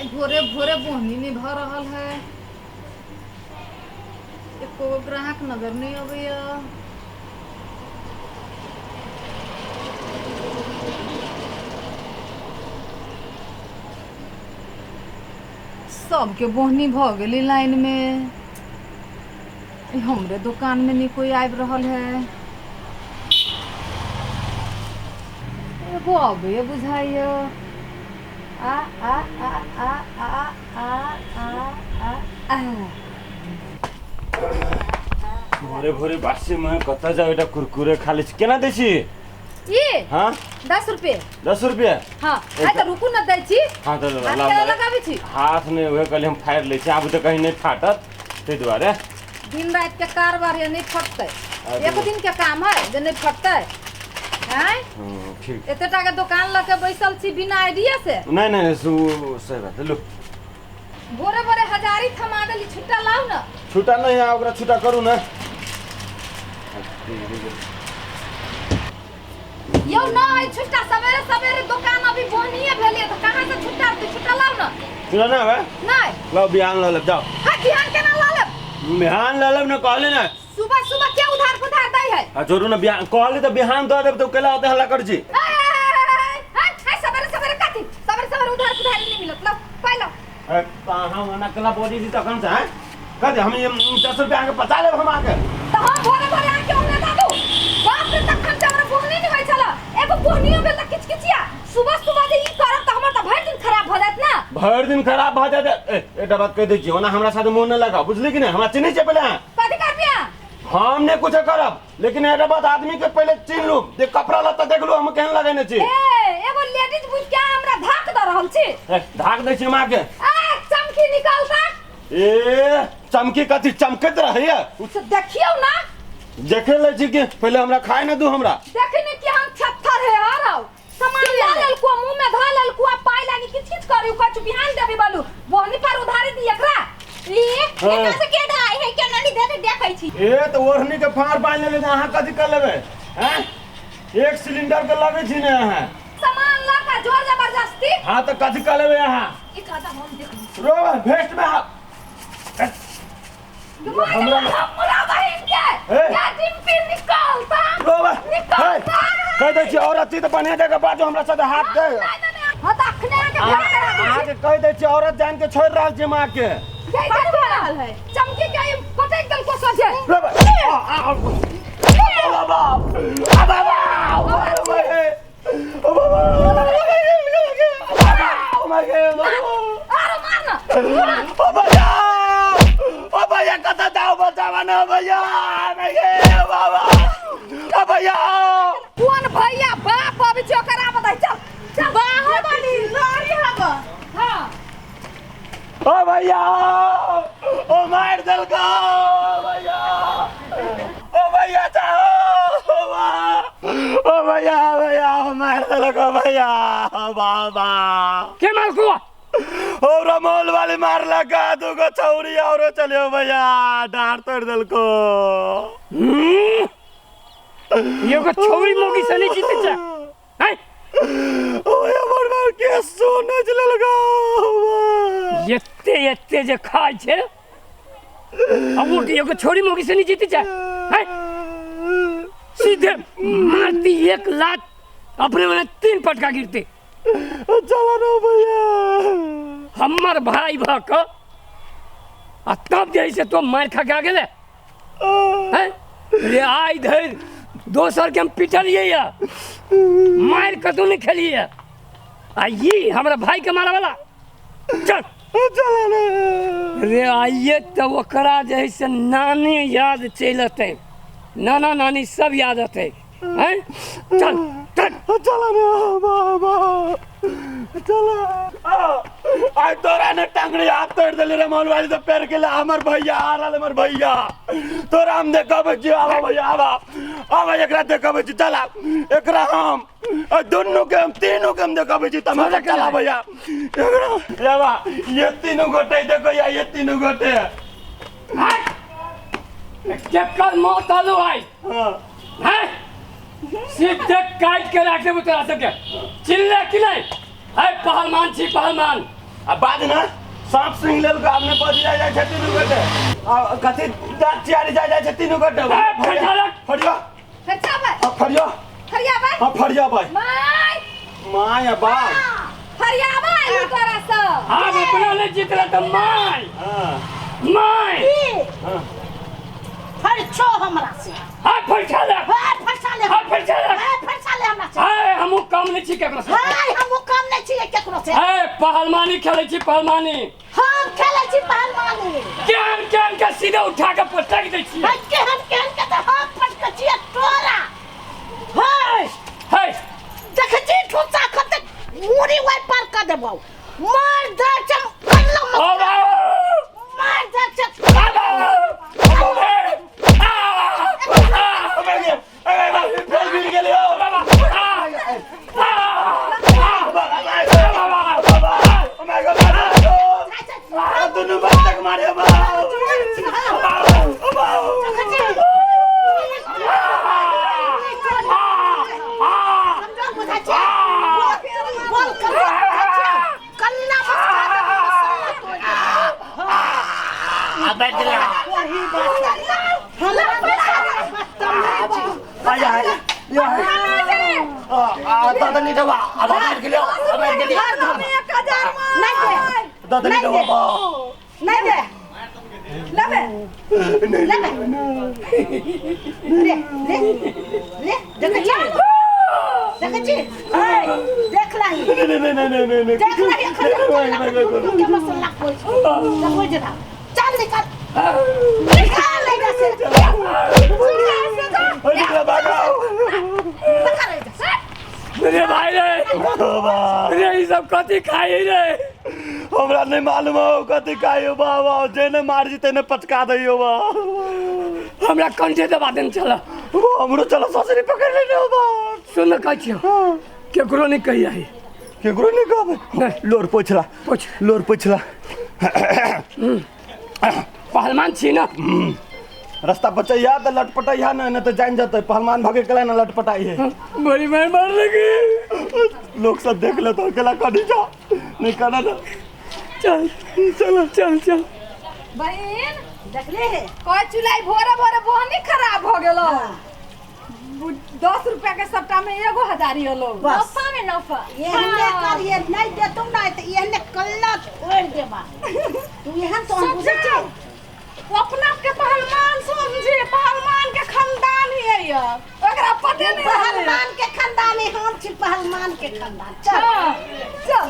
भोरे भोरे बोहनी नहीं भर रहा है। एको ग्राहक नजर नहीं अबैया। सबके बोहनी भ गई लाइन में। हमरे दुकान में नहीं कोई आब रहा है। एगो अबे बुझाइए। आ आ आ आ आ आ आ आ भोरे भोरे बासी में कता जाओ एटा कुरकुरे खाली केना दै छी? ये हां 10 रुपए। 10 रुपया? हां आ त रुकू न दै छी। हां त लगाबी छी। हाथ में ओहे कहले हम फाड़ ले छी। आब त कहीं नहीं फाटत ते दुआरे दिन रात के कारबार ये नहीं फटतै। एक दिन के काम है जे नहीं फटतै। हैं? ठीक। एते टा के दुकान लगे बैसल छी बिना आइडिया से। नहीं नहीं सही बात है। लो भोरे भोरे हजारी थमा देली। छुट्टा लाओ न। छुटा नहीं है ओकरा छुटा करू ना। यो ना है छुट्टा। सवेरे सवेरे दुकान अभी बोहनीए भेलिए त कहां से छुट्टा? छुट्टा लाओ न। छुटा ना है? नहीं। लो बिहान ले जाओ। हां बिहान केना ला ले? बिहान ले न कहले ना। सुबह सुबह क्या उधार पुधार दै है? आ जोरू ना बिहान कहले त बिहान दे देब तो केला होते हल्ला कर छी। सवेरे सवेरे कथी? सवेरे सवेरे उधार पुधार नहीं मिलत। लो पाइ लो। अरे कहां मना कला बोली थी तखन से हैं? कहते हम ये 10 रुपया आके बचा लेब हम आके। त हम भोरे भोरे आके ओने दादू। बाप रे तखन से हमरा बोहनी नहीं होय छला। एगो बोहनियो भेल त किचकिचिया। सुबह सुबह जे ई करब त हमर त भर दिन खराब भ जात ना। भर दिन खराब भ जात। एटा बात कह दे छी ओना हमरा साथ मुंह न लगा बुझली कि नहीं? हमरा चिन्ह छै पहले। कथी करबिया? हम ने कुछ करब लेकिन एटा बात आदमी के पहले चिन्ह लू। जे कपड़ा लत्ता देख लू हम केहन लगैने छी। एगो लेडीज बुझ के हमरा धाक द रहल छी। धाक दै छी मां के। चमकी निकालता। चमकी कथी चमकत रहैया? उसे देखियो ना। देखे ले छी कि पहले हमरा खाए न दू हमरा। देखने कि हम छत्थर है हराओ। सामान ला लेल को मुंह में धा लेल को पाई लानी किछ किछ करियो कछु बिहान देबी बालू। बोहनी पर उधारी दी एकरा। केना से के दाई है केना नी दे देखै छी। तो ओढ़नी के फाड़ पाई ले अहाँ कथी कर लेबे? हैं? एक सिलेंडर के लगे छी ने अहाँ। सामान ला का जोर जबरदस्ती। हां तो कथी कर लेबे अहाँ? ई खाता हम देख। रो भेस्ट में हमरा बहिन के या डिम्पी निकालता। रो कह दे छी औरत छी तो बने दे के बाजो हमरा साथ हाथ दे। हां त अखने के आगे कह दे छी औरत जान के छोड़ रहल छी मां के। रहल है चमकी के पटक दल को सोचे। कौन भैया बाप अभी चोकरा बताई। चल चल बाहर वाली लड़ी हबो। हां ओ भैया ओ मार दल को भैया। ओ भैया जाओ ओ भैया भैया मार दल को भैया। बाबा के मार को? ओ रमोल वाले मार लगा दुगो छौरी और चलियो भैया डांट तोड़ दल को। ये को छौरी मोगी सनी जीते जा। हैं? ओए हमर मार के सोने चले लगा। एते जे खाय छे अब वो एगो छोरी मोगी से नहीं जीती जाए। सीधे मारती एक लात अपने मैंने 3 पटका गिरते। चला ना भैया हमार भाई भक तब जैसे तो मार खा के आ गेले हैं। रे आई धर दोसर के हम पिटलिए या मार कतौ नहीं खेलिए। आ ये हमारा भाई के मारा वाला चल रे आइए तो ओकरा जैसे नानी याद चलते। नाना नानी सब याद आते हैं। चल चल चला रे बाबा चला। आज तोरा ने टांगड़ी हाथ तोड़ देले रे मौल वाली तो पैर के ला हमर भैया आ रहल हमर भैया। तोरा हम देखब जी आवा भैया आवा एकरा देखब जी। चला एकरा हम दोनों के हम तीनों के हम देखब जी। तमाशा चला भैया एकरा यावा ये तीनों गोटे देखो या ये तीनों गोटे कल मौत आलू आई हैं। सीधे काट के रख देबो तोरा सबके। चिल्ले कि नहीं है पहलवान छी पहलवान। अब बाद ना सांप सिंह लेल का आपने पहुंच जाए छे 3 गोटे आ कथि दांत चियारी जाए छे 3 गोटे फड़ियो अच्छा भाई फड़ियो फरिया भाई हां फड़ियो भाई माय माय बा फरिया भाई तोरा से हम अपना ले जितला त माय हां माय हां फर छो हमरा से हां फरछाले हां फरछाले हां फरछाले हां फरछाले हमरा से हाय हमहु काम नहीं छी केकरो से हाय हम काम नहीं छी केकरो से हाय पहलवानी खेलै छी पहलवानी हम खेलै छी पहलवानी केन के सीधे उठा के पटक दै छी हाय केहन के त हम पटक छी तोरा हाय हाय देख छी ठोसा खत मुड़ी वाई पार कर देबो मार दे चम कल्लो मार दे चम मेरे भाई रे ये सब कथी खाई रे हमरा नहीं मालूम हो कथी खाइयो बाबा जेने मार जीते ने पटका दियो बा हमरा कंठे दबा देन चला हमरो चलो ससरी पकड़ लेने हो बा सुन का छियो केकरो नहीं कही आई केकरो नहीं कहबे लोर पोछला पोछ लोर पोछला पहलवान छी ना रास्ता बचैया तो लटपटैया न तो जान जाते पहलवान भागे कला ना लटपटाई है बड़ी मैं मार लगी लोग सब देख ले तो अकेला कभी जा नहीं करना ना चल चल चल चल बहन देखले हे कोई चुलाई भोरे भोरे बोहनी खराब हो गेलो 10 रुपया के सट्टा में 1000 होलो बस। नफा में नफा एहने करिए नहीं दे तुम ना तो एहने कल्ला छोड़ देबा तू यहां तो हम बुझे छी अपना के पहलवान समझे पहलवान के खानदान ही है ये ओकरा पते नहीं पहलवान के खानदान हम छी पहलवान के खानदान चल चल